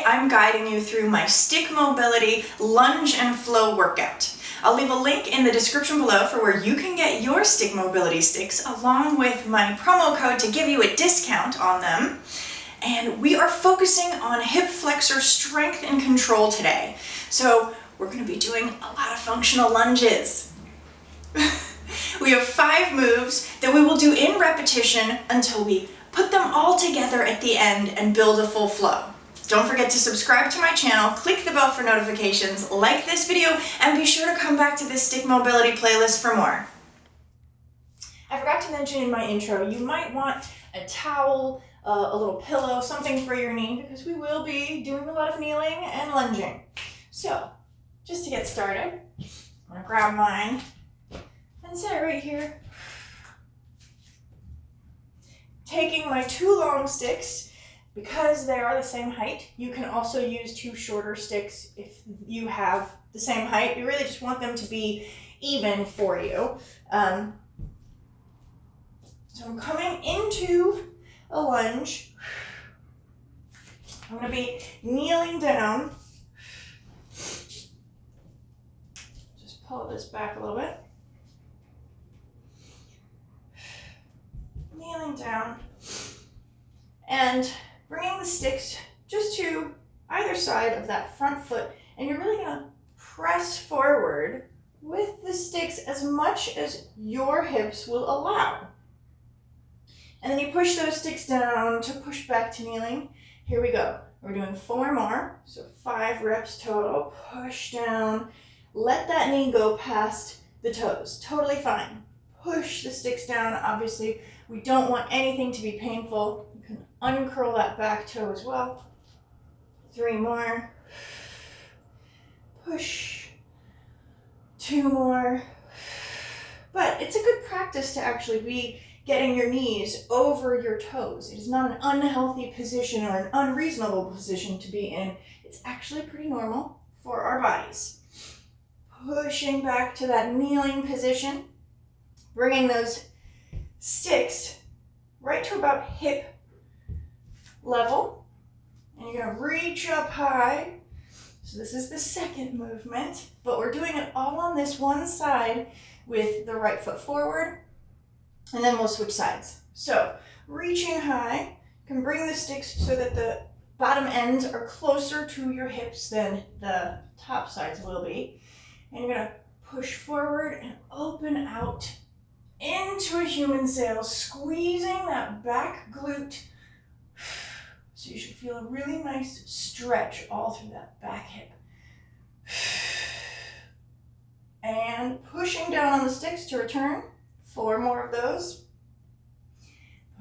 I'm guiding you through my stick mobility, lunge, and flow workout. I'll leave a link in the description below for where you can get your stick mobility sticks along with my promo code to give you a discount on them. And we are focusing on hip flexor strength and control today. So we're going to be doing a lot of functional lunges. We have 5 moves that we will do in repetition until we put them all together at the end and build a full flow. Don't forget to subscribe to my channel, click the bell for notifications, like this video, and be sure to come back to this stick mobility playlist for more. I forgot to mention in my intro, you might want a towel, a little pillow, something for your knee, because we will be doing a lot of kneeling and lunging. So, just to get started, I'm going to grab mine and set it right here. Taking my 2 long sticks, because they are the same height, you can also use 2 shorter sticks if you have the same height. You really just want them to be even for you. So I'm coming into a lunge. I'm going to be kneeling down. Just pull this back a little bit. Kneeling down. And bringing the sticks just to either side of that front foot, and you're really going to press forward with the sticks as much as your hips will allow. And then you push those sticks down to push back to kneeling. Here we go. We're doing 4 more, so 5 reps total. Push down. Let that knee go past the toes. Totally fine. Push the sticks down. Obviously, we don't want anything to be painful. You can uncurl that back toe as well. 3 more. Push. 2 more. But it's a good practice to actually be getting your knees over your toes. It is not an unhealthy position or an unreasonable position to be in. It's actually pretty normal for our bodies. Pushing back to that kneeling position. Bringing those sticks right to about hip level. And you're going to reach up high. So this is the second movement, but we're doing it all on this one side with the right foot forward, and then we'll switch sides. So reaching high, you can bring the sticks so that the bottom ends are closer to your hips than the top sides will be. And you're going to push forward and open out into a human sail, squeezing that back glute. So you should feel a really nice stretch all through that back hip. And pushing down on the sticks to return. 4 more of those.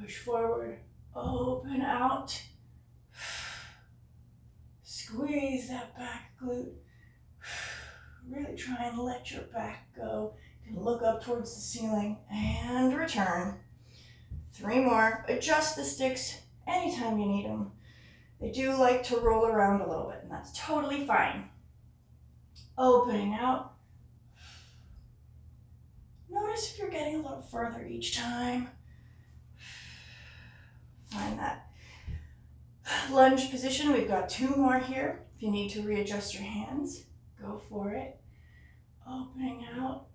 Push forward, open out. Squeeze that back glute. Really try and let your back go. You can look up towards the ceiling and return. 3 more. Adjust the sticks anytime you need them. They do like to roll around a little bit, and that's totally fine. Opening out. Notice if you're getting a little further each time. Find that lunge position. We've got 2 more here. If you need to readjust your hands, go for it. Opening out.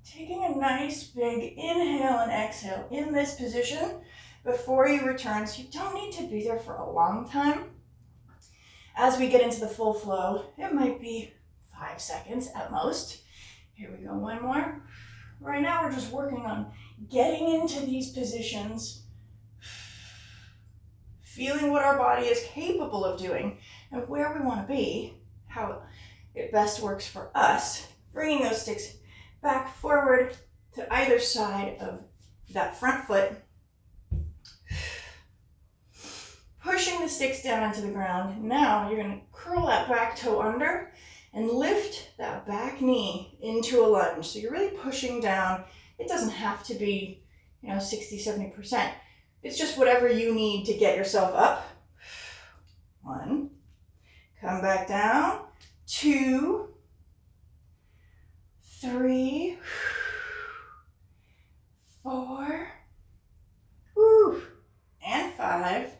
Taking a nice big inhale and exhale in this position before you return, so you don't need to be there for a long time. As we get into the full flow, it might be 5 seconds at most. Here we go, 1 more. Right now we're just working on getting into these positions, feeling what our body is capable of doing and where we want to be, how it best works for us. Bringing those sticks back forward to either side of that front foot. Pushing the sticks down into the ground. Now you're going to curl that back toe under and lift that back knee into a lunge. So you're really pushing down. It doesn't have to be, 60, 70%. It's just whatever you need to get yourself up. 1. Come back down. 2. 3. 4. And 5.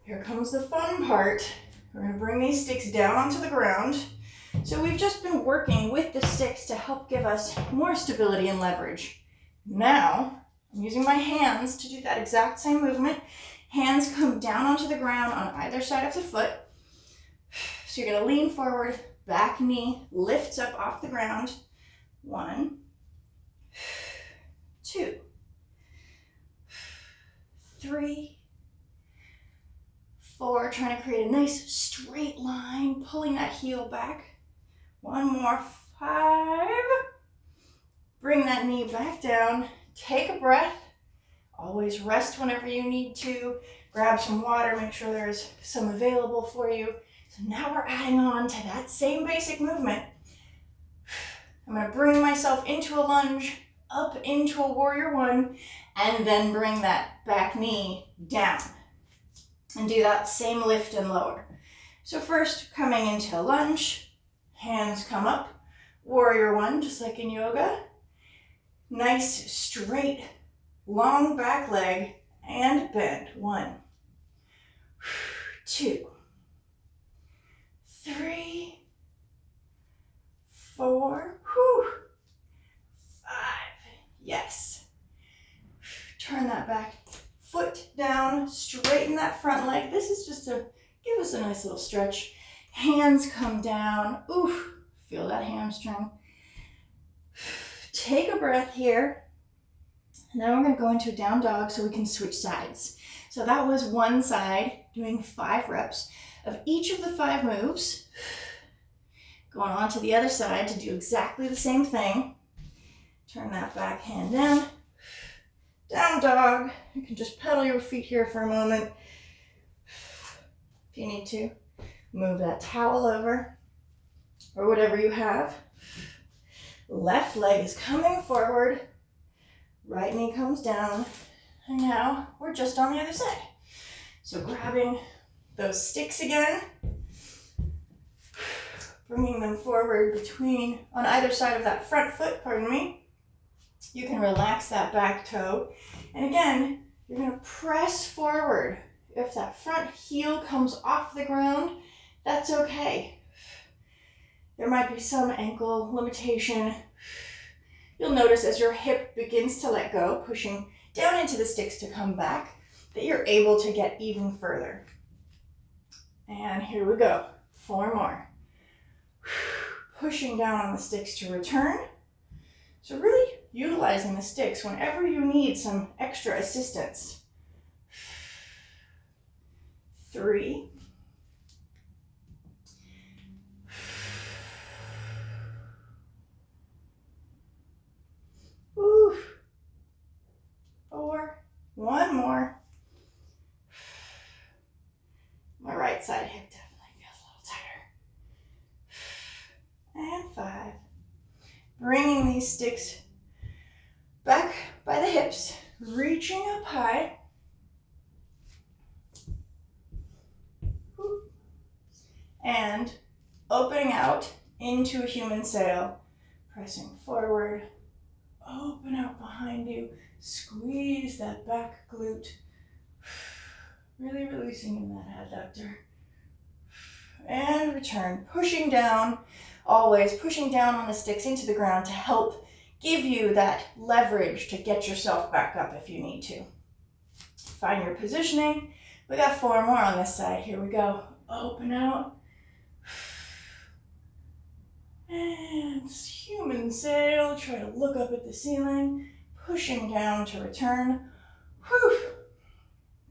Here come comes the fun part. We're going to bring these sticks down onto the ground. So we've just been working with the sticks to help give us more stability and leverage. Now, I'm using my hands to do that exact same movement. Hands come down onto the ground on either side of the foot. So you're going to lean forward, back knee lifts up off the ground. 1, 2, 3, 4. Trying to create a nice straight line, pulling that heel back. 1 more, 5. Bring that knee back down. Take a breath. Always rest whenever you need to. Grab some water, make sure there's some available for you. So now we're adding on to that same basic movement. I'm going to bring myself into a lunge, up into a warrior 1, and then bring that back knee down. And do that same lift and lower. So first, coming into a lunge, hands come up, warrior 1, just like in yoga. Nice, straight, long back leg, and bend. 1, 2, 3, 4, 5. Yes. Turn that back foot down, straighten that front leg. This is just to give us a nice little stretch. Hands come down. Oof, feel that hamstring. Take a breath here. And then we're going to go into a down dog so we can switch sides. So that was one side, doing 5 reps of each of the 5 moves. Going on to the other side to do exactly the same thing. Turn that back hand down. Down dog. You can just pedal your feet here for a moment. If you need to, move that towel over or whatever you have. Left leg is coming forward. Right knee comes down. And now we're just on the other side. So grabbing those sticks again. Bringing them forward on either side of that front foot, pardon me. You can relax that back toe. And again, you're going to press forward. If that front heel comes off the ground, that's okay. There might be some ankle limitation. You'll notice as your hip begins to let go, pushing down into the sticks to come back, that you're able to get even further. And here we go. 4 more. Pushing down on the sticks to return. So really utilizing the sticks whenever you need some extra assistance. 3. 4. 1 more. My right side hip definitely feels a little tighter. And 5. Bringing these sticks back by the hips, reaching up high. And opening out into a human sail, pressing forward, open out behind you, squeeze that back glute, really releasing in that adductor. And return, pushing down, always pushing down on the sticks into the ground to help give you that leverage to get yourself back up if you need to. Find your positioning. We got 4 more on this side. Here we go. Open out. And human sail. Try to look up at the ceiling. Pushing down to return. Whew.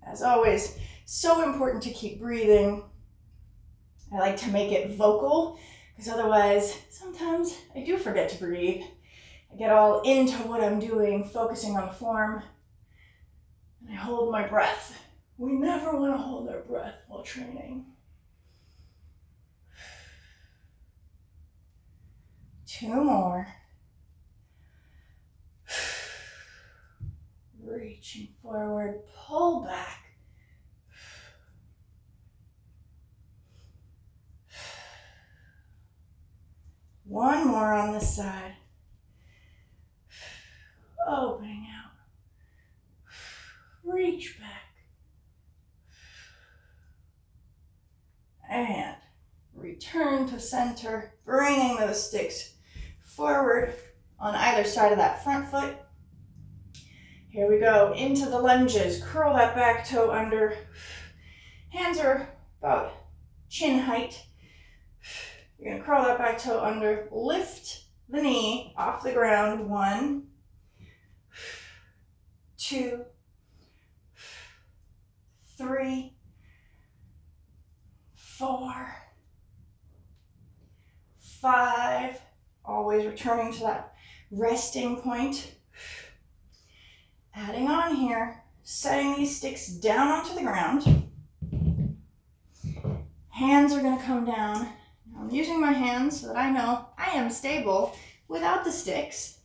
As always, so important to keep breathing. I like to make it vocal because otherwise sometimes I do forget to breathe. I get all into what I'm doing, focusing on the form, and I hold my breath. We never want to hold our breath while training. 2 more. Reaching forward, pull back. One more on this side. Opening out. Reach back. And return to center, bringing those sticks forward on either side of that front foot. Here we go, into the lunges. Curl that back toe under. Hands are about chin height. You're gonna curl that back toe under. Lift the knee off the ground. 1, 2, 3, 4, 5. Always returning to that resting point. Adding on here, setting these sticks down onto the ground. Hands are going to come down. I'm using my hands so that I know I am stable without the sticks.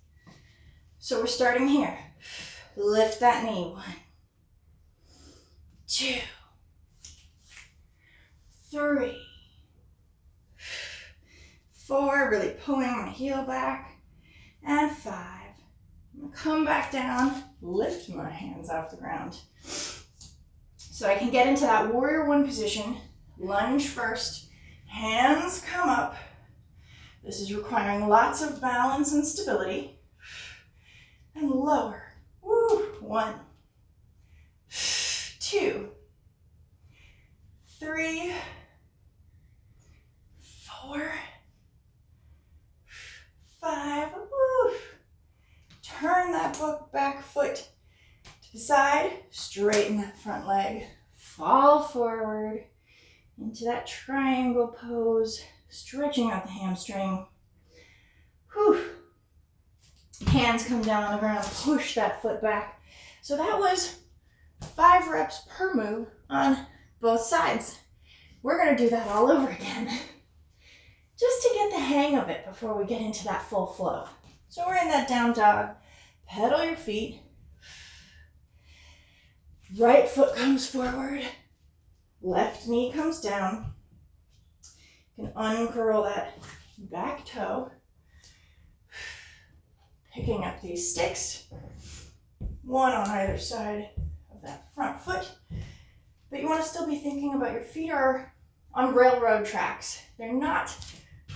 So we're starting here. Lift that knee. 1, 2, 3, 4. Really pulling my heel back. And 5. I'm going to come back down, lift my hands off the ground. So I can get into that warrior 1 position. Lunge first. Hands come up. This is requiring lots of balance and stability. And lower. Woo. 1, 2, 3, 4, 5. Woo. Turn that back foot to the side. Straighten that front leg. Fall forward into that triangle pose. Stretching out the hamstring. Whew. Hands come down on the ground. Push that foot back. So that was 5 reps per move on both sides. We're going to do that all over again. Just to get the hang of it before we get into that full flow. So we're in that down dog. Pedal your feet. Right foot comes forward. Left knee comes down. You can uncurl that back toe. Picking up these sticks. 1 on either side of that front foot. But you want to still be thinking about your feet are on railroad tracks. They're not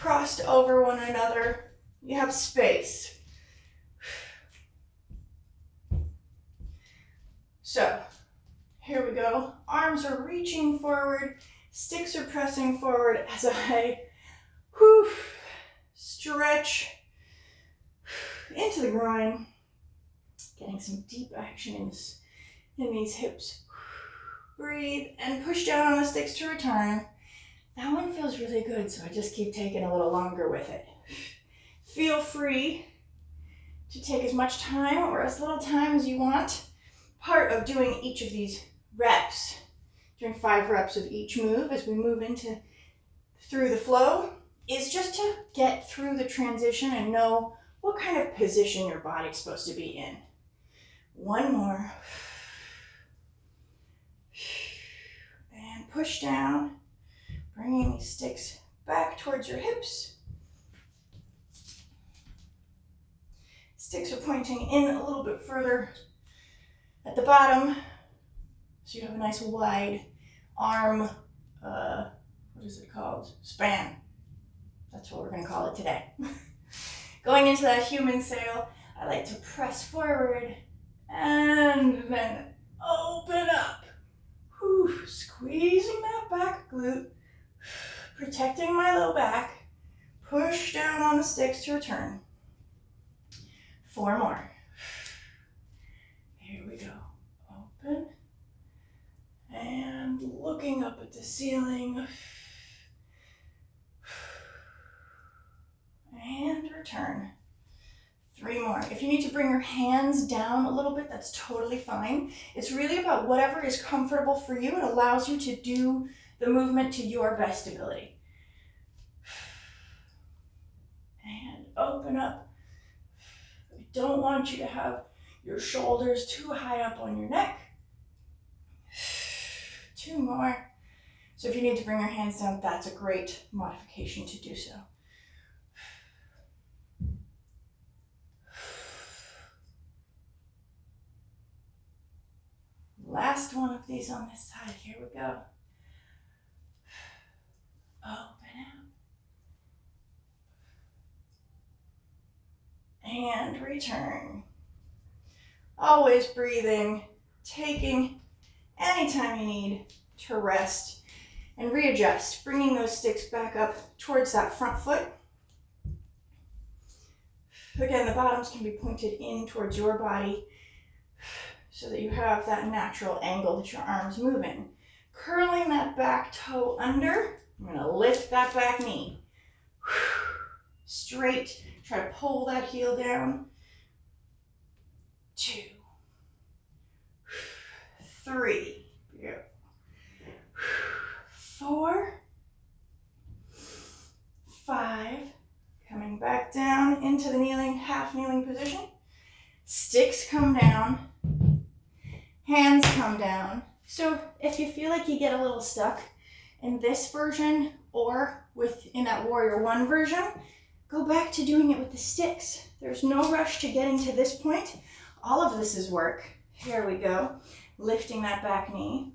crossed over one another. You have space. So, here we go. Arms are reaching forward. Sticks are pressing forward as I stretch into the groin. Getting some deep action in these hips. Breathe and push down on the sticks to return. That one feels really good, so I just keep taking a little longer with it. Feel free to take as much time or as little time as you want. Part of doing each of these reps, doing 5 reps of each move as we move through the flow, is just to get through the transition and know what kind of position your body's supposed to be in. 1 more. And push down, bringing these sticks back towards your hips. Sticks are pointing in a little bit further at the bottom, so you have a nice wide arm, what is it called? Span. That's what we're going to call it today. Going into that human sail, I like to press forward and then open up. Whew. Squeezing that back glute, protecting my low back. Push down on the sticks to return. 4 more. Here we go. Open. And looking up at the ceiling. And return. 3 more. If you need to bring your hands down a little bit, that's totally fine. It's really about whatever is comfortable for you. It allows you to do the movement to your best ability. And open up. I don't want you to have your shoulders too high up on your neck. 2 more. So if you need to bring your hands down, that's a great modification to do so. Last one of these on this side. Here we go. return. Always breathing, taking any time you need to rest and readjust, bringing those sticks back up towards that front foot. Again, the bottoms can be pointed in towards your body so that you have that natural angle that your arms move in. Curling that back toe under, I'm gonna lift that back knee. Straight, try to pull that heel down. 2, 3, 4, 5, coming back down into the kneeling, half kneeling position. Sticks come down, hands come down. So if you feel like you get a little stuck in this version or in that Warrior One version, go back to doing it with the sticks. There's no rush to getting to this point. All of this is work. Here we go. Lifting that back knee.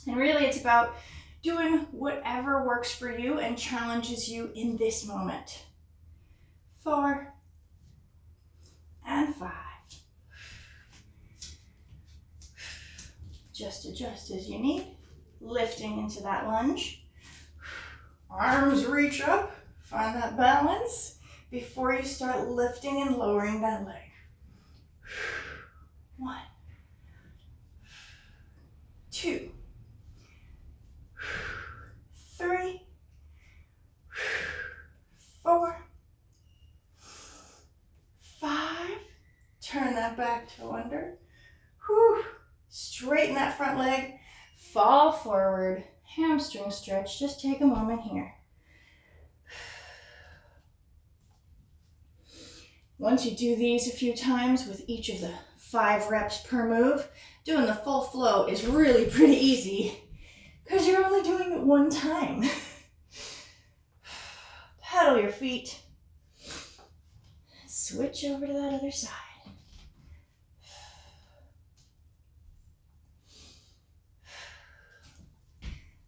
And really it's about doing whatever works for you and challenges you in this moment. 4 and 5. Just adjust as you need. Lifting into that lunge. Arms reach up. Find that balance before you start lifting and lowering that leg. 1, 2, 3, 4, 5. Turn that back toe under. Straighten that front leg. Fall forward. Hamstring stretch. Just take a moment here. Once you do these a few times with each of the 5 reps per move, doing the full flow is really pretty easy because you're only doing it one time. Pedal your feet. Switch over to that other side.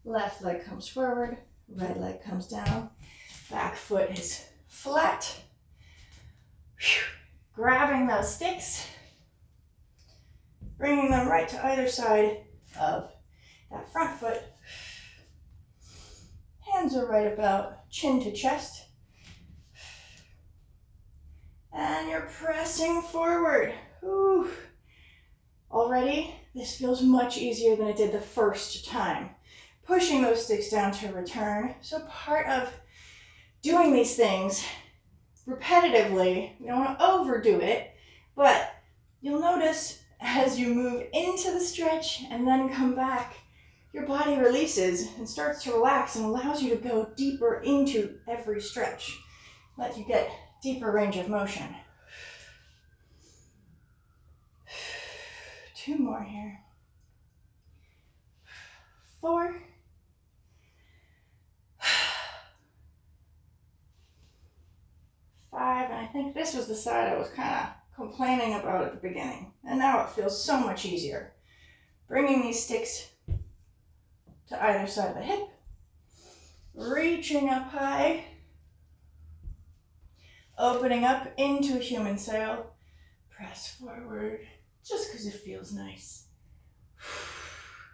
Left leg comes forward, right leg comes down. Back foot is flat. Grabbing those sticks, bringing them right to either side of that front foot. Hands are right about chin to chest. And you're pressing forward. Whew. Already, this feels much easier than it did the first time. Pushing those sticks down to return. So part of doing these things repetitively, you don't want to overdo it, but you'll notice as you move into the stretch and then come back, your body releases and starts to relax and allows you to go deeper into every stretch. Let you get deeper range of motion. 2 more here. 4. 5, and I think this was the side I was kind of complaining about at the beginning. And now it feels so much easier. Bringing these sticks to either side of the hip. Reaching up high. Opening up into a human sail. Press forward, just because it feels nice.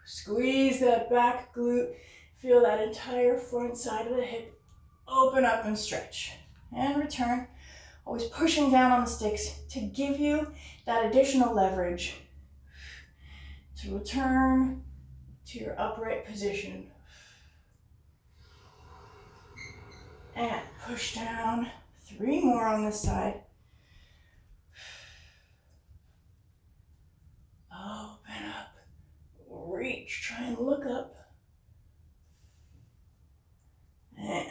Squeeze that back glute. Feel that entire front side of the hip open up and stretch. And return. Always pushing down on the sticks to give you that additional leverage to return to your upright position. And push down. 3 more on this side. Open up. Reach. Try and look up. And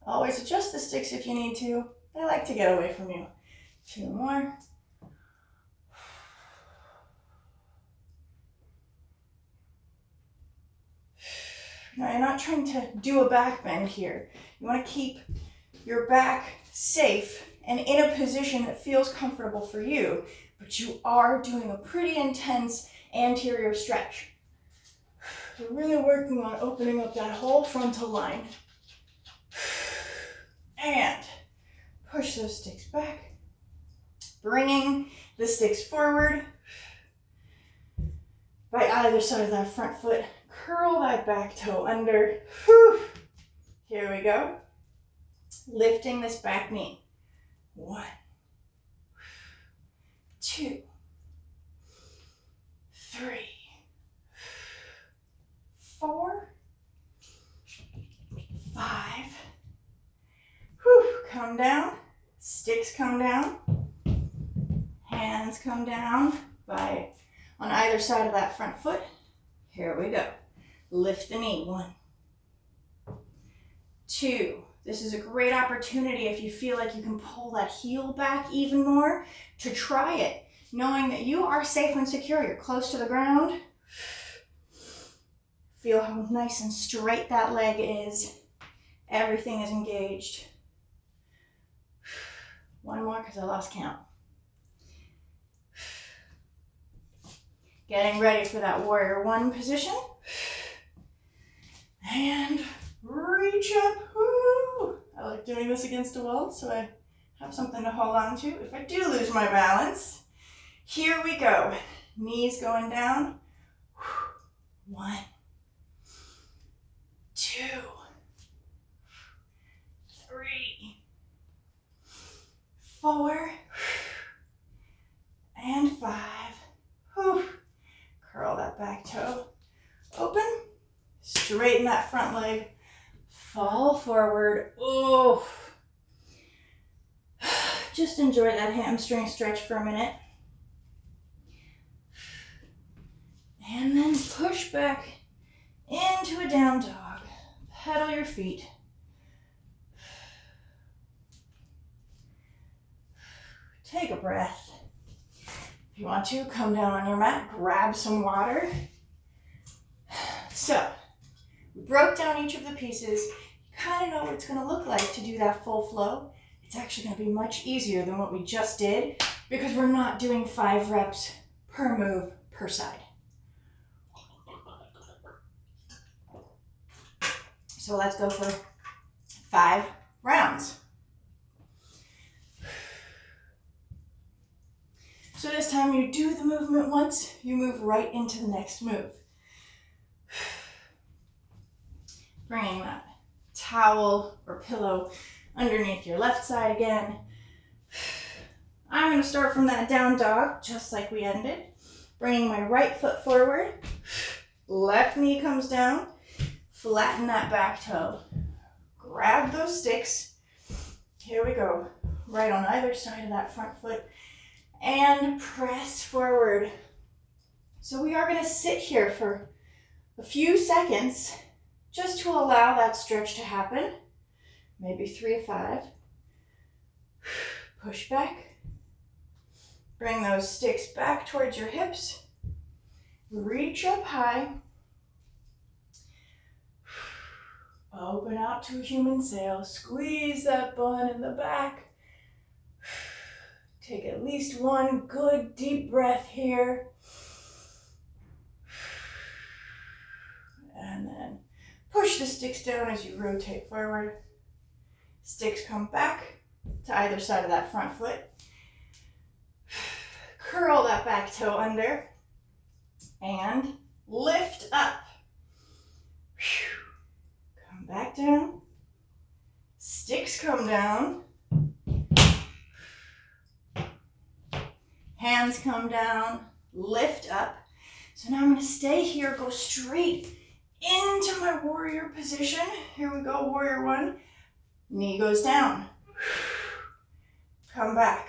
always adjust the sticks if you need to. They like to get away from you. 2 more. Now you're not trying to do a back bend here. You want to keep your back safe and in a position that feels comfortable for you, but you are doing a pretty intense anterior stretch. We're really working on opening up that whole frontal line. And push those sticks back. Bringing the sticks forward. By either side of that front foot, curl that back toe under. Whew. Here we go. Lifting this back knee. 1, 2, 3, 4, 5. Whew. Come down. Sticks come down. Hands come down on either side of that front foot. Here we go. Lift the knee. 1, 2. This is a great opportunity if you feel like you can pull that heel back even more to try it, knowing that you are safe and secure. You're close to the ground. Feel how nice and straight that leg is. Everything is engaged. One more because I lost count. Getting ready for that warrior 1 position. And reach up. Woo! I like doing this against a wall so I have something to hold on to if I do lose my balance. Here we go. Knees going down. 1, 2, 3, 4, and 5. Whew. Curl that back toe. Open. Straighten that front leg. Fall forward. Oh. Just enjoy that hamstring stretch for a minute. And then push back into a down dog. Pedal your feet. Take a breath. If you want to, come down on your mat, grab some water. So, we broke down each of the pieces. You kind of know what it's going to look like to do that full flow. It's actually going to be much easier than what we just did because we're not doing 5 reps per move per side. So let's go for 5 rounds. So this time you do the movement once, you move right into the next move. Bringing that towel or pillow underneath your left side again. I'm going to start from that down dog, just like we ended. Bringing my right foot forward. Left knee comes down. Flatten that back toe. Grab those sticks. Here we go. Right on either side of that front foot. And press forward. So we are going to sit here for a few seconds just to allow that stretch to happen. Maybe 3 to 5. Push back. Bring those sticks back towards your hips. Reach up high. Open out to a human sail. Squeeze that bun in the back. Take at least one good deep breath here. And then push the sticks down as you rotate forward. Sticks come back to either side of that front foot. Curl that back toe under. And lift up. Come back down. Sticks come down. Hands come down, lift up. So now I'm going to stay here, go straight into my warrior position. Here we go, warrior 1. Knee goes down. Come back.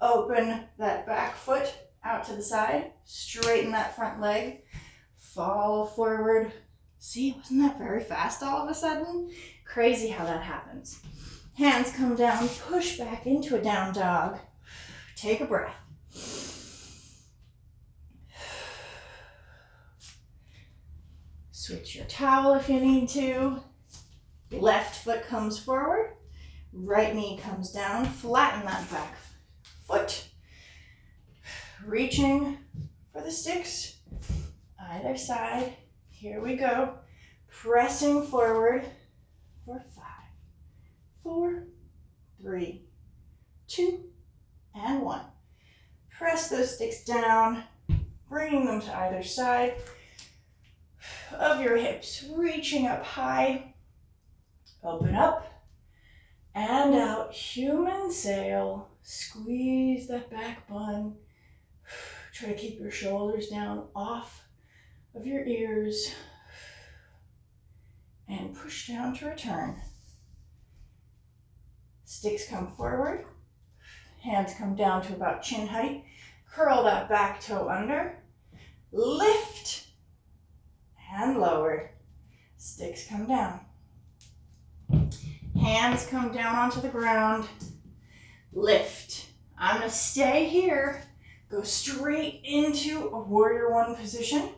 Open that back foot out to the side. Straighten that front leg. Fall forward. See, wasn't that very fast all of a sudden? Crazy how that happens. Hands come down, push back into a down dog. Take a breath. Switch your towel if you need to. Left foot comes forward. Right knee comes down. Flatten that back foot. Reaching for the sticks. Either side. Here we go. Pressing forward for 5, 4, 3, 2, and 1. Press those sticks down, bringing them to either side of your hips, reaching up high. Open up and out. Human sail. Squeeze that back bun. Try to keep your shoulders down off of your ears. And push down to return. Sticks come forward. Hands come down to about chin height. Curl that back toe under. Lift and lower. Sticks come down. Hands come down onto the ground. Lift. I'm going to stay here. Go straight into a warrior one position.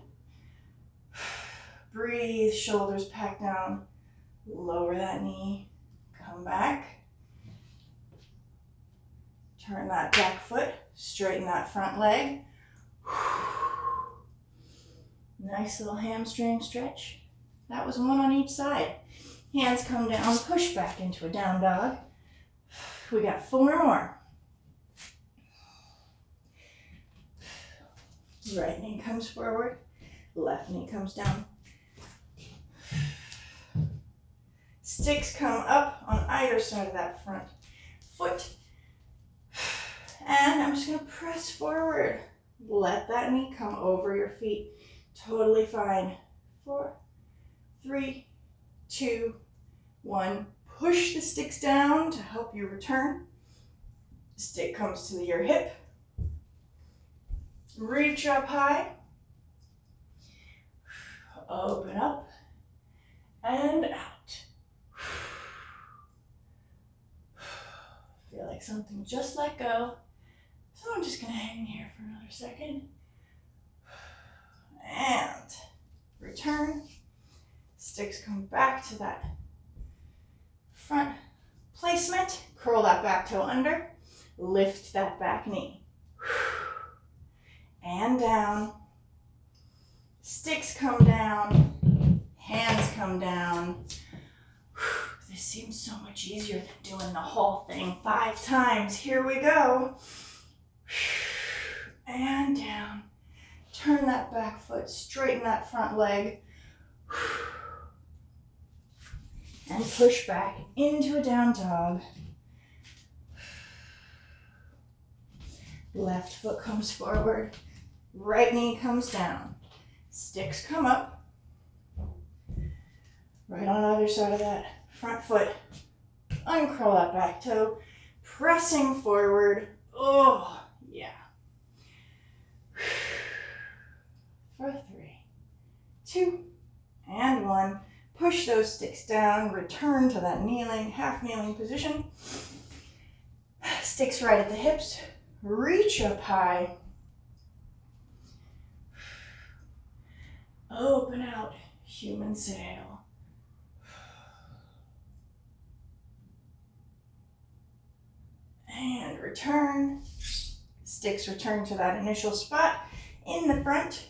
Breathe, shoulders pack down. Lower that knee. Come back. Turn that back foot. Straighten that front leg. Nice little hamstring stretch. That was one on each side. Hands come down, push back into a down dog. We got 4 more. Right knee comes forward, left knee comes down. Sticks come up on either side of that front foot. And I'm just gonna press forward. Let that knee come over your feet. Totally fine. 4, 3, 2, 1. Push the sticks down to help you return. Stick comes to your hip. Reach up high. Open up and out. Feel like something just let go. So I'm just gonna hang here for another second. And return. Sticks come back to that front placement. Curl that back toe under. Lift that back knee. And down. Sticks come down. Hands come down. This seems so much easier than doing the whole thing 5 times. Here we go. And down. Turn that back foot, straighten that front leg. And push back into a down dog. Left foot comes forward. Right knee comes down. Sticks come up. Right on either side of that front foot. Uncurl that back toe. Pressing forward. Oh, yeah. For 3, 2, and 1. Push those sticks down. Return to that kneeling, half kneeling position. Sticks right at the hips. Reach up high. Open out, human sail. And return. Sticks return to that initial spot in the front.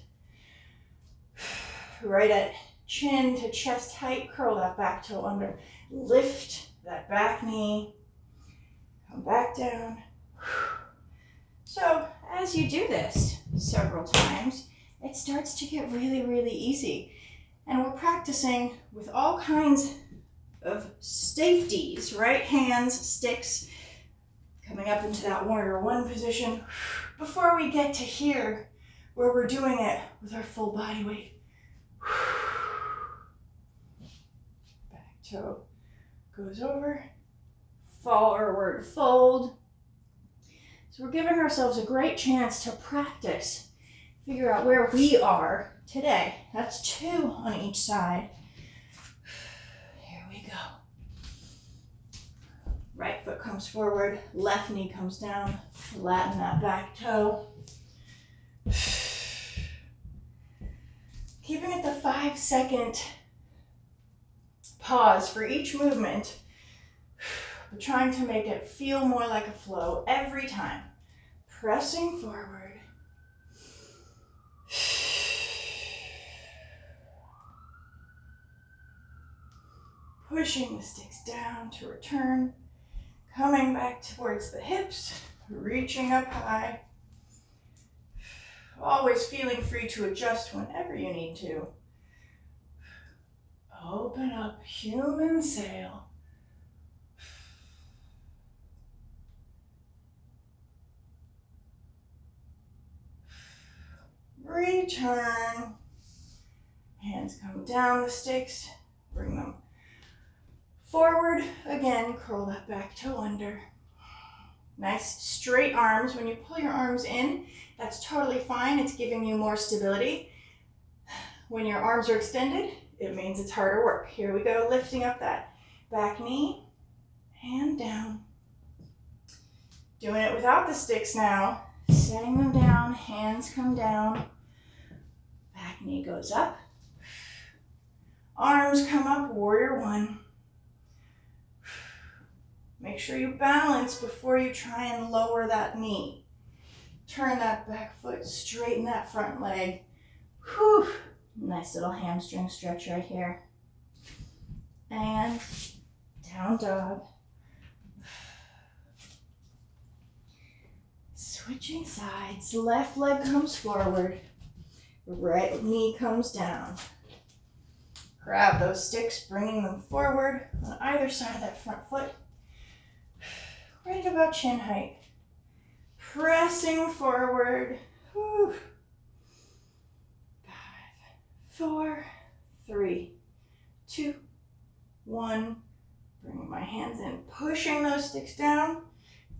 Right at chin to chest height. Curl that back toe under. Lift that back knee. Come back down. So as you do this several times, it starts to get really, really easy. And we're practicing with all kinds of safeties, right? Hands, sticks, coming up into that warrior one position before we get to here where we're doing it with our full body weight. Back toe goes over, forward fold. So we're giving ourselves a great chance to practice, figure out where we are today. That's 2 on each side. Here we go. Right foot comes forward, left knee comes down, flatten that back toe. Keeping it the 5-second pause for each movement, but trying to make it feel more like a flow every time. Pressing forward. Pushing the sticks down to return. Coming back towards the hips, reaching up high. Always feeling free to adjust whenever you need to. Open up, human sail. Return. Hands come down the sticks, bring them forward. Again, curl that back toe under. Nice straight arms. When you pull your arms in, that's totally fine. It's giving you more stability. When your arms are extended, it means it's harder work. Here we go, lifting up that back knee and down. Doing it without the sticks now. Setting them down, hands come down. Back knee goes up. Arms come up, warrior one. Make sure you balance before you try and lower that knee. Turn that back foot, straighten that front leg. Whew. Nice little hamstring stretch right here. And down dog. Switching sides, left leg comes forward, right knee comes down. Grab those sticks, bringing them forward on either side of that front foot. Right at about chin height. Pressing forward. Whew. 5, 4, 3, 2, 1. Bringing my hands in, pushing those sticks down.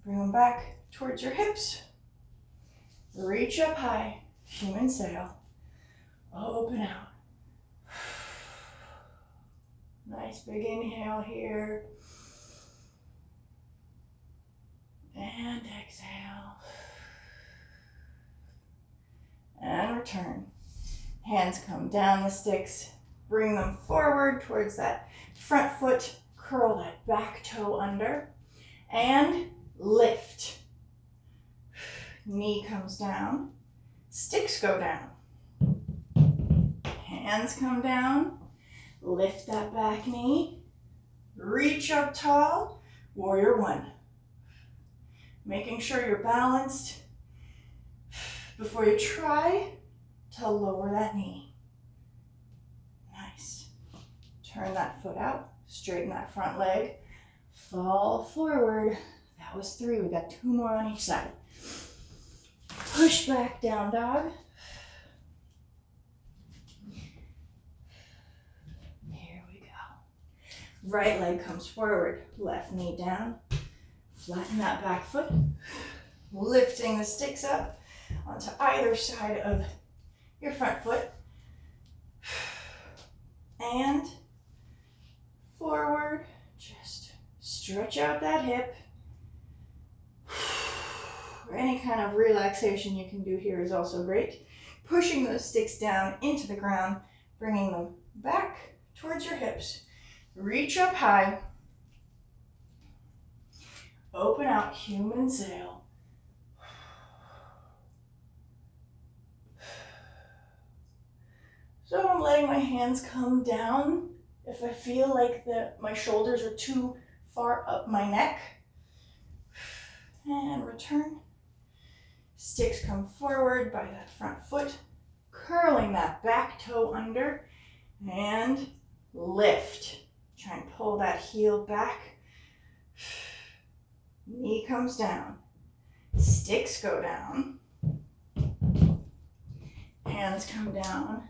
Bring them back towards your hips. Reach up high, human sail. Open out. Nice big inhale here. And exhale. And return. Hands come down the sticks. Bring them forward towards that front foot. Curl that back toe under. And lift. Knee comes down. Sticks go down. Hands come down. Lift that back knee. Reach up tall. Warrior one. Making sure you're balanced before you try to lower that knee. Nice. Turn that foot out. Straighten that front leg. Fall forward. That was 3. We got 2 more on each side. Push back, down dog. Here we go. Right leg comes forward. Left knee down. Flatten that back foot. Lifting the sticks up onto either side of your front foot. And forward. Just stretch out that hip. Or any kind of relaxation you can do here is also great. Pushing those sticks down into the ground, bringing them back towards your hips. Reach up high. Open out, human sail. So I'm letting my hands come down if I feel like my shoulders are too far up my neck. And return. Sticks come forward by that front foot, curling that back toe under, and lift. Try and pull that heel back. Knee comes down. Sticks go down. Hands come down.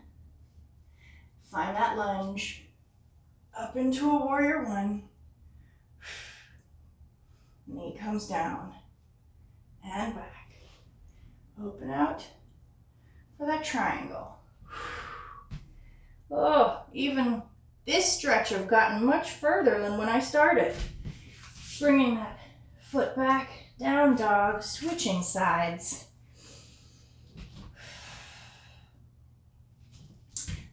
Find that lunge. Up into a warrior one. Knee comes down. And back. Open out for that triangle. Oh, even this stretch I've gotten much further than when I started. Bringing that foot back, down dog, switching sides.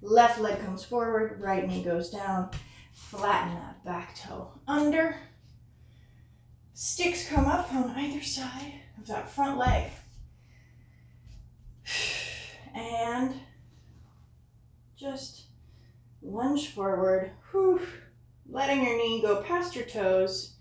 Left leg comes forward, right knee goes down. Flatten that back toe under. Sticks come up on either side of that front leg. And just lunge forward. Whew. letting your knee go past your toes.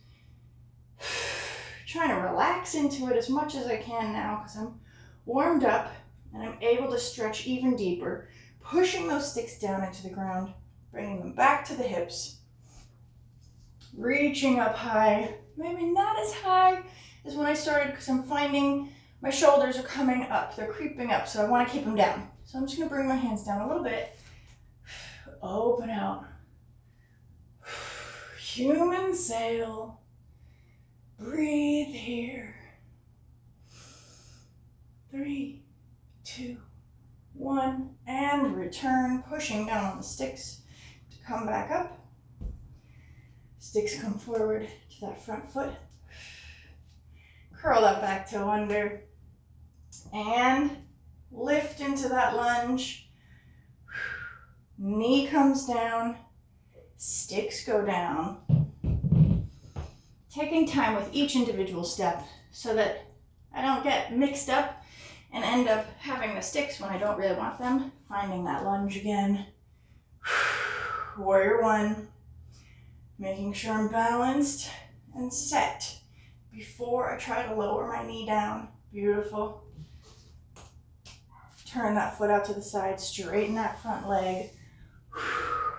Trying to relax into it as much as I can now because I'm warmed up and I'm able to stretch even deeper, pushing those sticks down into the ground, bringing them back to the hips, reaching up high, maybe not as high as when I started because I'm finding my shoulders are coming up, they're creeping up, so I want to keep them down. So I'm just going to bring my hands down a little bit, open out, human sail, breathe here. 3, 2, 1, and return, pushing down on the sticks to come back up. Sticks come forward to that front foot. Curl that back toe under and lift into that lunge. Knee comes down, sticks go down. Taking time with each individual step so that I don't get mixed up and end up having the sticks when I don't really want them. Finding that lunge again. Warrior 1. Making sure I'm balanced and set before I try to lower my knee down. Beautiful. Turn that foot out to the side, straighten that front leg.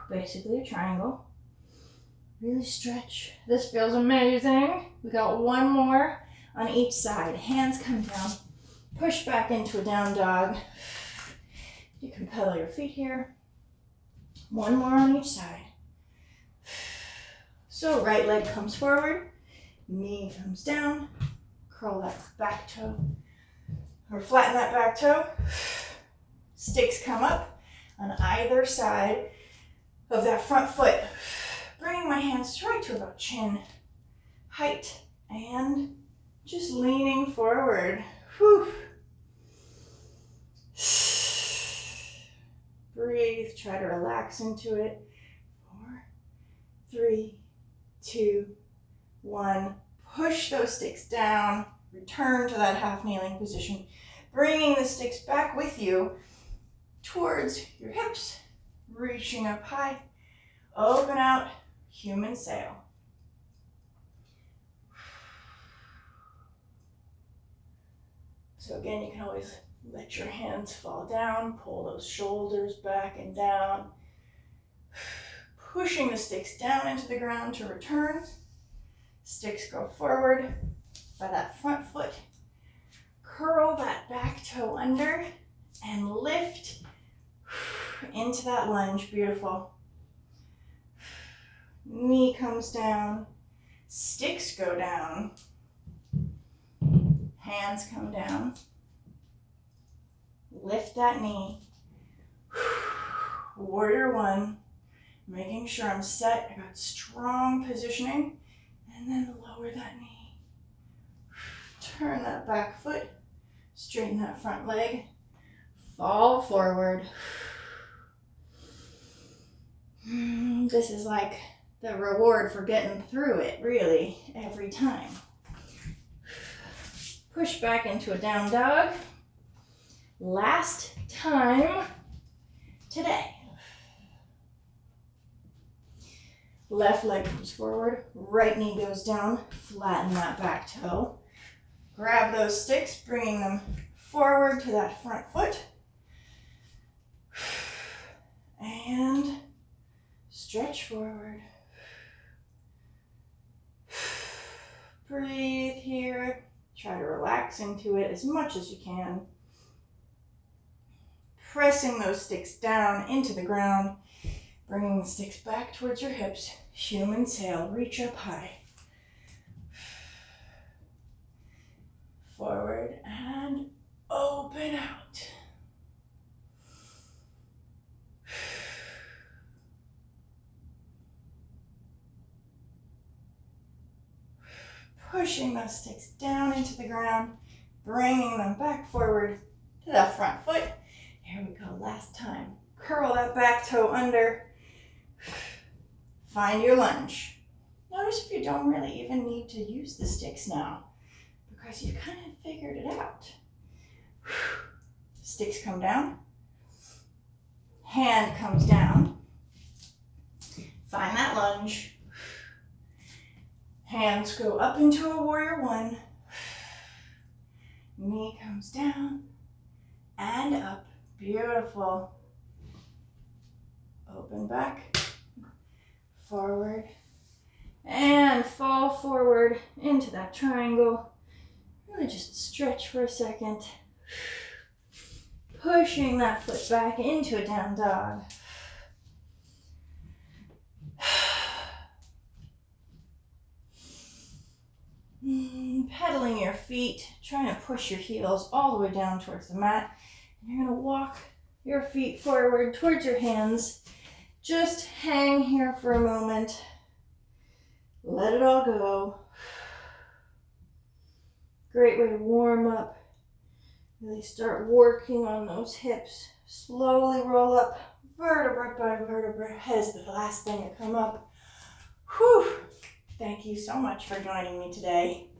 Basically a triangle. Really stretch. This feels amazing. We got one more on each side. Hands come down. Push back into a down dog. You can pedal your feet here. One more on each side. So right leg comes forward. Knee comes down. Curl that back toe. Or flatten that back toe. Sticks come up on either side of that front foot. Bringing my hands right to about chin height and just leaning forward. Whew. Breathe, try to relax into it. 4, 3, 2, 1. Push those sticks down. Return to that half kneeling position. Bringing the sticks back with you towards your hips. Reaching up high. Open out. Human sail. So again, you can always let your hands fall down, pull those shoulders back and down, pushing the sticks down into the ground to return. Sticks go forward by that front foot. Curl that back toe under and lift into that lunge. Beautiful. Knee comes down, sticks go down, hands come down, lift that knee, warrior 1, making sure I'm set, I got strong positioning, and then lower that knee, turn that back foot, straighten that front leg, fall forward. This is like the reward for getting through it, really, every time. Push back into a down dog. Last time today. Left leg comes forward, right knee goes down, flatten that back toe. Grab those sticks, bringing them forward to that front foot. And stretch forward. Breathe here. Try to relax into it as much as you can. Pressing those sticks down into the ground. Bringing the sticks back towards your hips. Human sail. Reach up high. Forward and open out. Pushing those sticks down into the ground, bringing them back forward to that front foot. Here we go, last time. Curl that back toe under. Find your lunge. Notice if you don't really even need to use the sticks now because you've kind of figured it out. Sticks come down. Hand comes down. Find that lunge. Hands go up into a warrior one. Knee comes down and up. Beautiful. Open back, forward, and fall forward into that triangle. Really just stretch for a second. Pushing that foot back into a down dog. Pedaling your feet, trying to push your heels all the way down towards the mat. And you're going to walk your feet forward towards your hands. Just hang here for a moment. Let it all go. Great way to warm up. Really start working on those hips. Slowly roll up vertebra by vertebra. Head is the last thing to come up. Whew. Thank you so much for joining me today.